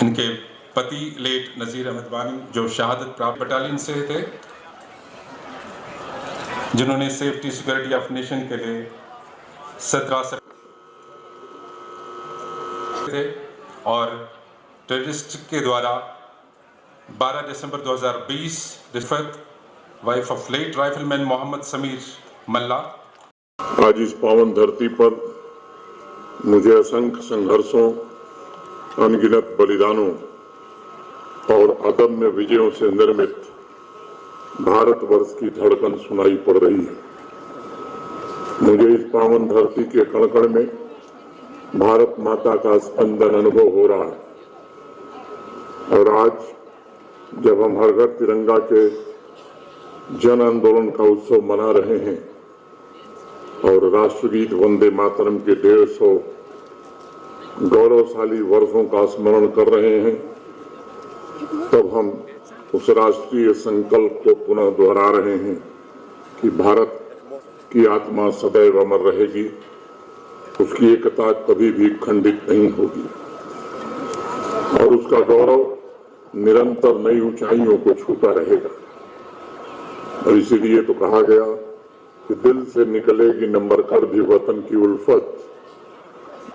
इनके पति लेट नज़ीर अहमद वानी जो शहादत प्राप्त बटालियन से थे, जिन्होंने सेफ्टी सिक्योरिटी ऑफ नेशन के लिए 17 थे और टेररिस्ट के द्वारा 12 दिसंबर 2020 Rifat wife of late rifleman Mohammad Sameer Malla. आज इस पावन धरती पर मुझे असंख्य संघर्षों, अनगिनत बलिदानों और अदम्य विजयों से निर्मित भारतवर्ष की धड़कन सुनाई पड़ रही है। मुझे इस पावन धरती के कण-कण में भारत माता का स्पंदन अनुभव हो रहा है और आज जब हम हर घर तिरंगा के जन आंदोलन का उत्सव मना रहे हैं और राष्ट्रगीत वंदे मातरम के 150 गौरवशाली वर्षों का स्मरण कर रहे हैं, तब हम उस राष्ट्रीय संकल्प को पुनः दोहरा रहे हैं कि भारत की आत्मा सदैव अमर रहेगी, उसकी एकता कभी भी खंडित नहीं होगी और उसका गौरव निरंतर नई ऊंचाइयों को छूता रहेगा। और इसीलिए तो कहा गया कि दिल से निकलेगी न मरकर भी वतन की उल्फत,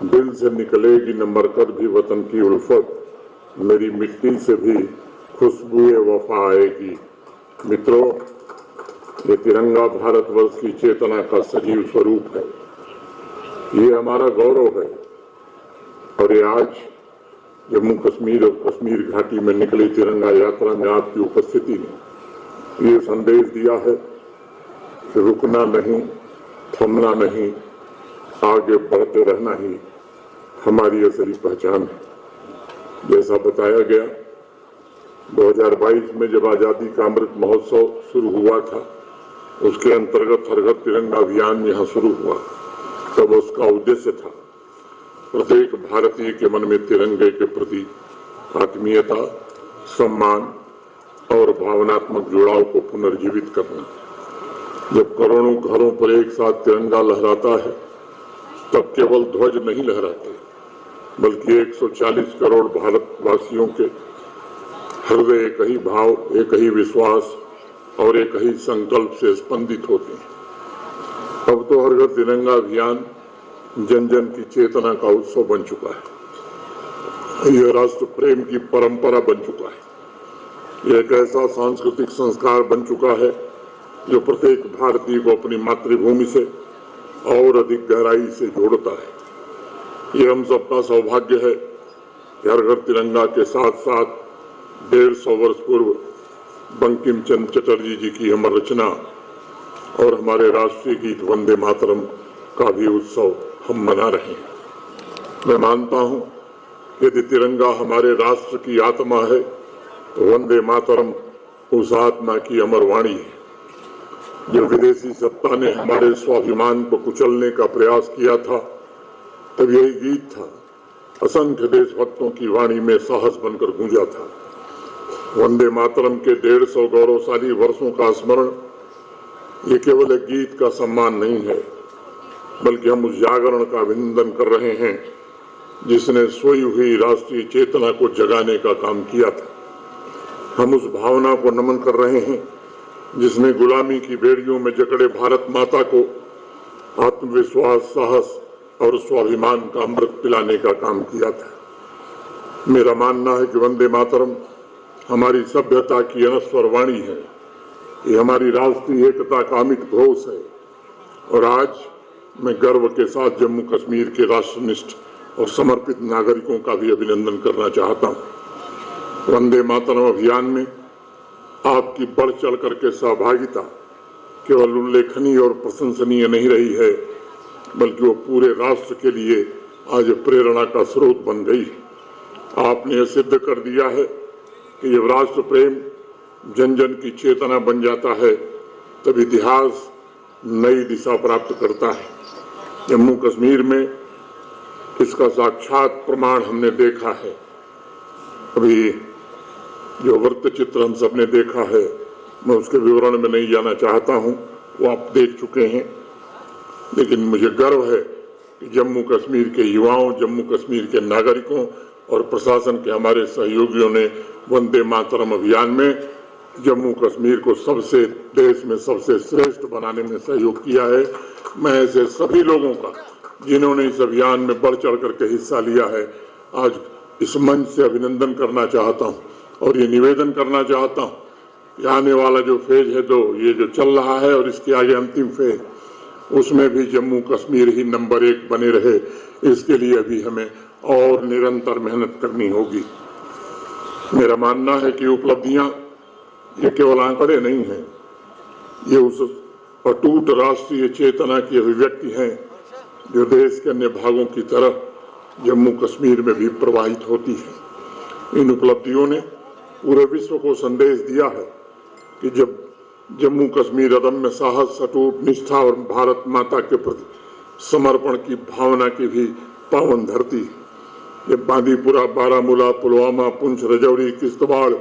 दिल से निकलेगी न मरकर भी वतन की उल्फत, मेरी मिट्टी से भी खुशबुए वफा आएगी। मित्रों, ये तिरंगा भारतवर्ष की चेतना का सजीव स्वरूप है, ये हमारा गौरव है और ये आज जम्मू कश्मीर और कश्मीर घाटी में निकली तिरंगा यात्रा में आपकी उपस्थिति ने ये संदेश दिया है कि रुकना नहीं, थमना नहीं, आगे बढ़ते रहना ही हमारी असली पहचान है। जैसा बताया गया, 2022 में जब आज़ादी का अमृत महोत्सव शुरू हुआ था, उसके अंतर्गत हर घर तिरंगा अभियान यहाँ शुरू हुआ। तब उसका उद्देश्य था प्रत्येक भारतीय के मन में तिरंगे के प्रति आत्मीयता, सम्मान और भावनात्मक जुड़ाव को पुनर्जीवित करना। जब करोड़ों घरों पर एक साथ तिरंगा लहराता है, तब केवल ध्वज नहीं लहराते, बल्कि 140 करोड़ भारतवासियों के हृदय एक ही भाव, एक ही विश्वास और एक ही संकल्प से स्पंदित होते हैं। अब तो हर घर तिरंगा अभियान जन जन की चेतना का उत्सव बन चुका है। यह राष्ट्र प्रेम की परंपरा बन चुका है। यह एक ऐसा सांस्कृतिक संस्कार बन चुका है जो प्रत्येक भारतीय को अपनी मातृभूमि से और अधिक गहराई से जोड़ता है। ये हम सबका सौभाग्य है कि हर घर तिरंगा के साथ साथ 150 वर्ष पूर्व बंकिम चंद्र चटर्जी जी की अमर रचना और हमारे राष्ट्रीय गीत वंदे मातरम का भी उत्सव हम मना रहे हैं। मैं मानता हूं कि यदि तिरंगा हमारे राष्ट्र की आत्मा है तो वंदे मातरम उस आत्मा की अमर वाणी है। जब विदेशी सत्ता ने हमारे स्वाभिमान को कुचलने का प्रयास किया था, तब यही गीत था असंख्य देशभक्तों की वाणी में साहस बनकर गूंजा था। वंदे मातरम के 150 गौरवशाली वर्षों का स्मरण ये केवल एक गीत का सम्मान नहीं है, बल्कि हम उस जागरण का अभिनंदन कर रहे हैं जिसने सोई हुई राष्ट्रीय चेतना को जगाने का काम किया था। हम उस भावना को नमन कर रहे हैं जिसने गुलामी की बेड़ियों में जकड़े भारत माता को आत्मविश्वास, साहस और स्वाभिमान का अमृत पिलाने का काम किया था। मेरा मानना है कि वंदे मातरम हमारी सभ्यता की अनस्वर वाणी है, ये हमारी राष्ट्रीय एकता का अमिट घोष है और आज मैं गर्व के साथ जम्मू कश्मीर के राष्ट्रनिष्ठ और समर्पित नागरिकों का भी अभिनंदन करना चाहता हूँ। वंदे मातरम अभियान में आपकी बढ़ चढ़ करके सहभागिता केवल उल्लेखनीय और प्रशंसनीय नहीं रही है, बल्कि वो पूरे राष्ट्र के लिए आज प्रेरणा का स्रोत बन गई है। आपने यह सिद्ध कर दिया है कि जब राष्ट्र प्रेम जन जन की चेतना बन जाता है, तब इतिहास नई दिशा प्राप्त करता है। जम्मू कश्मीर में इसका साक्षात प्रमाण हमने देखा है। अभी जो वृत्त चित्र हम सब ने देखा है, मैं उसके विवरण में नहीं जाना चाहता हूं, वो आप देख चुके हैं, लेकिन मुझे गर्व है कि जम्मू कश्मीर के युवाओं, जम्मू कश्मीर के नागरिकों और प्रशासन के हमारे सहयोगियों ने वंदे मातरम अभियान में जम्मू कश्मीर को देश में सबसे श्रेष्ठ बनाने में सहयोग किया है। मैं ऐसे सभी लोगों का जिन्होंने इस अभियान में बढ़ चढ़ करके हिस्सा लिया है, आज इस मंच से अभिनंदन करना चाहता हूं और ये निवेदन करना चाहता हूं कि आने वाला जो फेज है, तो ये जो चल रहा है और इसके आगे अंतिम फेज, उसमें भी जम्मू कश्मीर ही नंबर 1 बने रहे, इसके लिए अभी हमें और निरंतर मेहनत करनी होगी। मेरा मानना है कि उपलब्धियां ये केवल आंकड़े नहीं हैं, ये उस अटूट राष्ट्रीय चेतना की अभिव्यक्ति है जो देश के अन्य भागों की तरह जम्मू कश्मीर में भी प्रवाहित होती है। इन उपलब्धियों ने पूरे विश्व को संदेश दिया है कि जब जम्मू कश्मीर अदम्य साहस, अटूट निष्ठा और भारत माता के प्रति समर्पण की भावना की भी पावन धरती है। जब बांदीपुरा, बारामूला, पुलवामा, पुंछ, रजौरी, किश्तवाड़,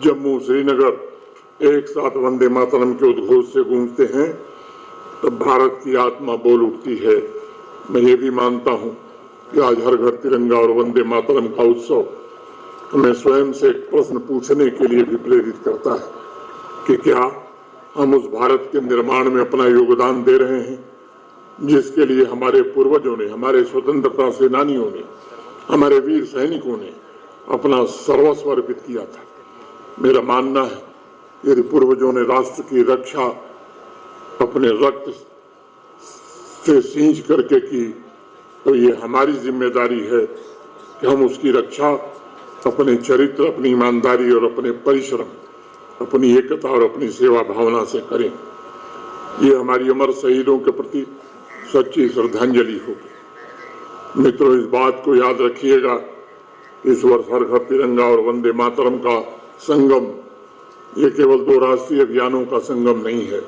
जम्मू, श्रीनगर एक साथ वंदे मातरम के उद्घोष से गूंजते हैं, तब भारत की आत्मा बोल उठती है। मैं ये भी मानता हूँ कि आज हर घर तिरंगा और वंदे मातरम का उत्सव हमें स्वयं से एक प्रश्न पूछने के लिए भी प्रेरित करता है कि क्या हम उस भारत के निर्माण में अपना योगदान दे रहे हैं जिसके लिए हमारे पूर्वजों ने, हमारे स्वतंत्रता सेनानियों ने, हमारे वीर सैनिकों ने अपना सर्वस्व अर्पित किया था। मेरा मानना है यदि पूर्वजों ने राष्ट्र की रक्षा अपने रक्त से सींच करके की, तो ये हमारी जिम्मेदारी है कि हम उसकी रक्षा अपने चरित्र, अपनी ईमानदारी और अपने परिश्रम, अपनी एकता और अपनी सेवा भावना से करें। ये हमारी अमर शहीदों के प्रति सच्ची श्रद्धांजलि होगी। मित्रों, इस बात को याद रखिएगा, इस वर्ष हर घर तिरंगा और वंदे मातरम का संगम ये केवल 2 राष्ट्रीय अभियानों का संगम नहीं है,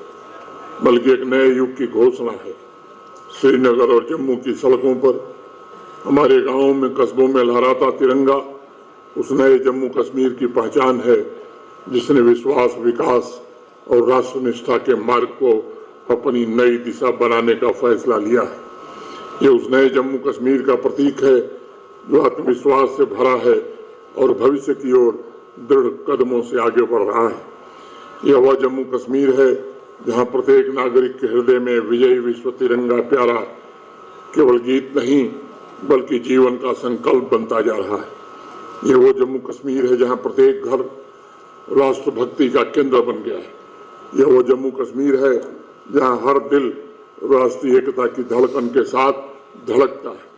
बल्कि एक नए युग की घोषणा है। श्रीनगर और जम्मू की सड़कों पर, हमारे गांवों में, कस्बों में लहराता तिरंगा उस नए जम्मू कश्मीर की पहचान है जिसने विश्वास, विकास और राष्ट्रनिष्ठा के मार्ग को अपनी नई दिशा बनाने का फैसला लिया है। ये उस नए जम्मू कश्मीर का प्रतीक है जो आत्मविश्वास से भरा है और भविष्य की ओर दृढ़ कदमों से आगे बढ़ रहा है। यह वह जम्मू कश्मीर है जहां प्रत्येक नागरिक के हृदय में विजयी विश्व तिरंगा प्यारा केवल गीत नहीं बल्कि जीवन का संकल्प बनता जा रहा है। यह वो जम्मू कश्मीर है जहां प्रत्येक घर राष्ट्रभक्ति का केंद्र बन गया है। यह वो जम्मू कश्मीर है जहां हर दिल राष्ट्रीय एकता की धड़कन के साथ धड़कता है।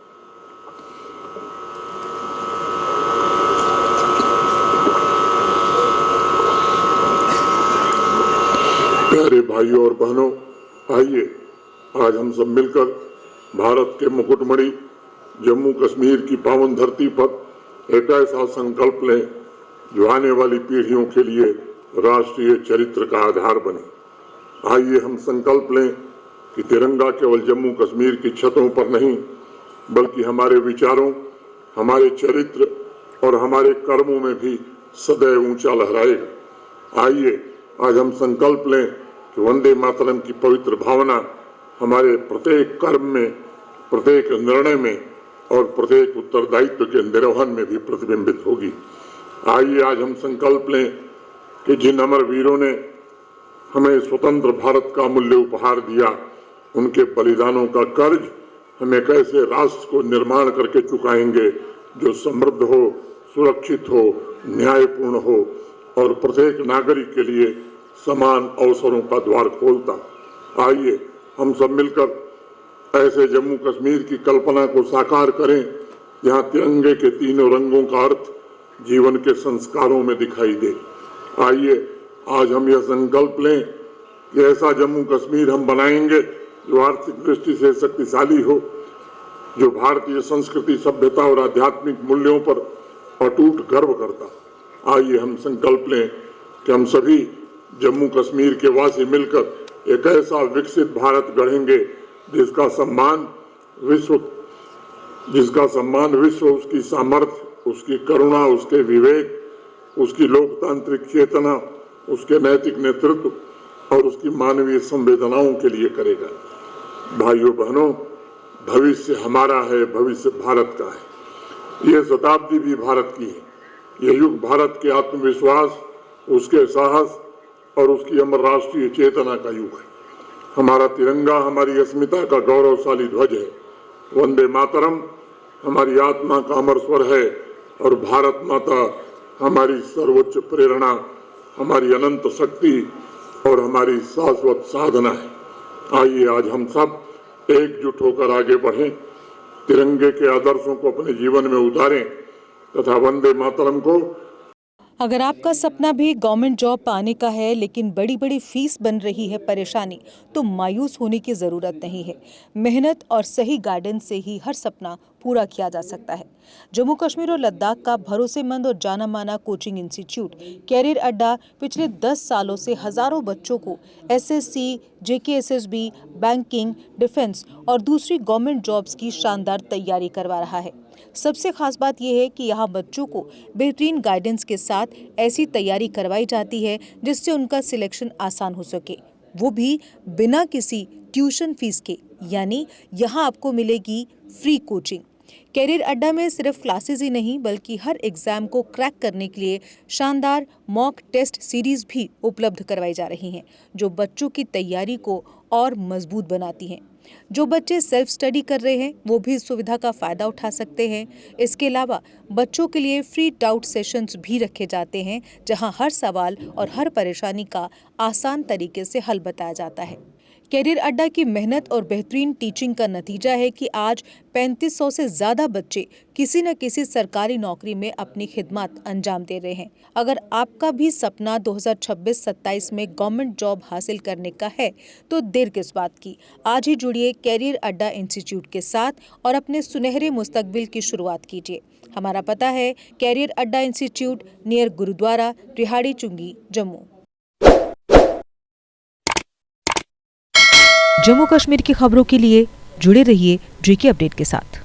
प्यारे भाइयों और बहनों, आइए आज हम सब मिलकर भारत के मुकुटमणि जम्मू कश्मीर की पावन धरती पर एक ऐसा संकल्प लें जो आने वाली पीढ़ियों के लिए राष्ट्रीय चरित्र का आधार बने। आइए हम संकल्प लें कि तिरंगा केवल जम्मू कश्मीर की छतों पर नहीं बल्कि हमारे विचारों, हमारे चरित्र और हमारे कर्मों में भी सदैव ऊंचा लहराएगा। आइए आज हम संकल्प लें कि वंदे मातरम की पवित्र भावना हमारे प्रत्येक कर्म में, प्रत्येक निर्णय में और प्रत्येक उत्तरदायित्व के निर्वहन में भी प्रतिबिंबित होगी। आइए आज हम संकल्प लें कि जिन अमर वीरों ने हमें स्वतंत्र भारत का मूल्य उपहार दिया, उनके बलिदानों का कर्ज हम एक ऐसे राष्ट्र को निर्माण करके चुकाएंगे जो समृद्ध हो, सुरक्षित हो, न्यायपूर्ण हो और प्रत्येक नागरिक के लिए समान अवसरों का द्वार खोलता। आइए हम सब मिलकर ऐसे जम्मू कश्मीर की कल्पना को साकार करें जहां तिरंगे के तीनों रंगों का अर्थ जीवन के संस्कारों में दिखाई दे। आइए आज हम यह संकल्प लें कि ऐसा जम्मू कश्मीर हम बनाएंगे जो आर्थिक दृष्टि से शक्तिशाली हो, जो भारतीय संस्कृति, सभ्यता और आध्यात्मिक मूल्यों पर अटूट गर्व करता। आइए हम संकल्प लें कि हम सभी जम्मू कश्मीर के वासी मिलकर एक ऐसा विकसित भारत गढ़ेंगे जिसका सम्मान विश्व उसकी सामर्थ्य, उसकी करुणा, उसके विवेक, उसकी लोकतांत्रिक चेतना, उसके नैतिक नेतृत्व और उसकी मानवीय संवेदनाओं के लिए करेगा। भाइयों बहनों, भविष्य हमारा है, भविष्य भारत का है। ये शताब्दी भी भारत की है। यह युग भारत के आत्मविश्वास, उसके साहस और उसकी अमर राष्ट्रीय चेतना का युग है। हमारा तिरंगा हमारी अस्मिता का गौरवशाली ध्वज है। वंदे मातरम हमारी आत्मा का अमर स्वर है और भारत माता हमारी सर्वोच्च प्रेरणा, हमारी अनंत शक्ति और हमारी शाश्वत साधना है। आइए आज हम सब एकजुट होकर आगे बढ़ें, तिरंगे के आदर्शों को अपने जीवन में उतारें तथा वंदे मातरम को। अगर आपका सपना भी गवर्नमेंट जॉब पाने का है लेकिन बड़ी बड़ी फीस बन रही है परेशानी, तो मायूस होने की ज़रूरत नहीं है। मेहनत और सही गाइडेंस से ही हर सपना पूरा किया जा सकता है। जम्मू कश्मीर और लद्दाख का भरोसेमंद और जाना माना कोचिंग इंस्टीट्यूट कैरियर अड्डा पिछले 10 सालों से हजारों बच्चों को SSC, JKSSB, बैंकिंग, डिफेंस और दूसरी गवर्नमेंट जॉब्स की शानदार तैयारी करवा रहा है। सबसे खास बात यह है कि यहाँ बच्चों को बेहतरीन गाइडेंस के साथ ऐसी तैयारी करवाई जाती है जिससे उनका सिलेक्शन आसान हो सके, वो भी बिना किसी ट्यूशन फीस के। यानी यहाँ आपको मिलेगी फ्री कोचिंग। कैरियर अड्डा में सिर्फ क्लासेस ही नहीं बल्कि हर एग्जाम को क्रैक करने के लिए शानदार मॉक टेस्ट सीरीज भी उपलब्ध करवाई जा रही हैं, जो बच्चों की तैयारी को और मजबूत बनाती हैं। जो बच्चे सेल्फ स्टडी कर रहे हैं वो भी इस सुविधा का फायदा उठा सकते हैं। इसके अलावा बच्चों के लिए फ्री डाउट सेशंस भी रखे जाते हैं, जहां हर सवाल और हर परेशानी का आसान तरीके से हल बताया जाता है। कैरियर अड्डा की मेहनत और बेहतरीन टीचिंग का नतीजा है कि आज 3500 से ज़्यादा बच्चे किसी न किसी सरकारी नौकरी में अपनी खिदमत अंजाम दे रहे हैं। अगर आपका भी सपना 2026-27 में गवर्नमेंट जॉब हासिल करने का है तो देर किस बात की। आज ही जुड़िए कैरियर अड्डा इंस्टीट्यूट के साथ और अपने सुनहरे मुस्तकबिल की शुरुआत कीजिए। हमारा पता है कैरियर अड्डा इंस्टीट्यूट, नियर गुरुद्वारा, रिहाड़ी चुंगी, जम्मू। जम्मू कश्मीर की खबरों के लिए जुड़े रहिए JK अपडेट के साथ।